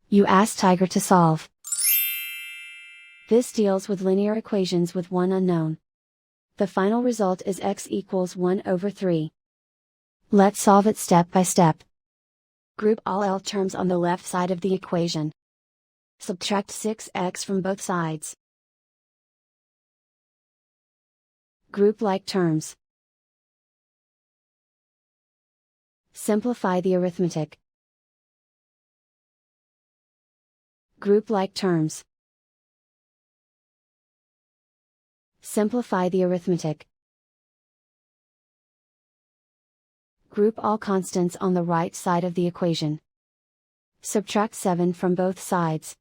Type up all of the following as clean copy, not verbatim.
You ask Tiger to solve. This deals with linear equations with one unknown. The final result is x equals 1 over 3. Let's solve it step by step. Group all L terms on the left side of the equation. Subtract 6x from both sides. Group like terms. Simplify the arithmetic. Group like terms. Simplify the arithmetic. Group all constants on the right side of the equation. Subtract 7 from both sides.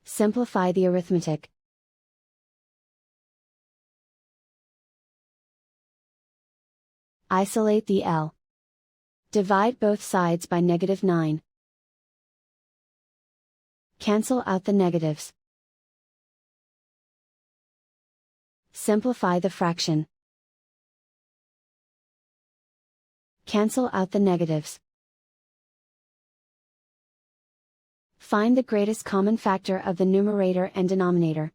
Simplify the arithmetic. Isolate the L. Divide both sides by -9. Cancel out the negatives. Simplify the fraction. Cancel out the negatives. Find the greatest common factor of the numerator and denominator.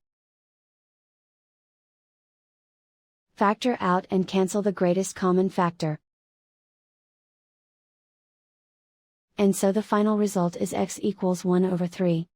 Factor out and cancel the greatest common factor. And so the final result is x equals 1 over 3.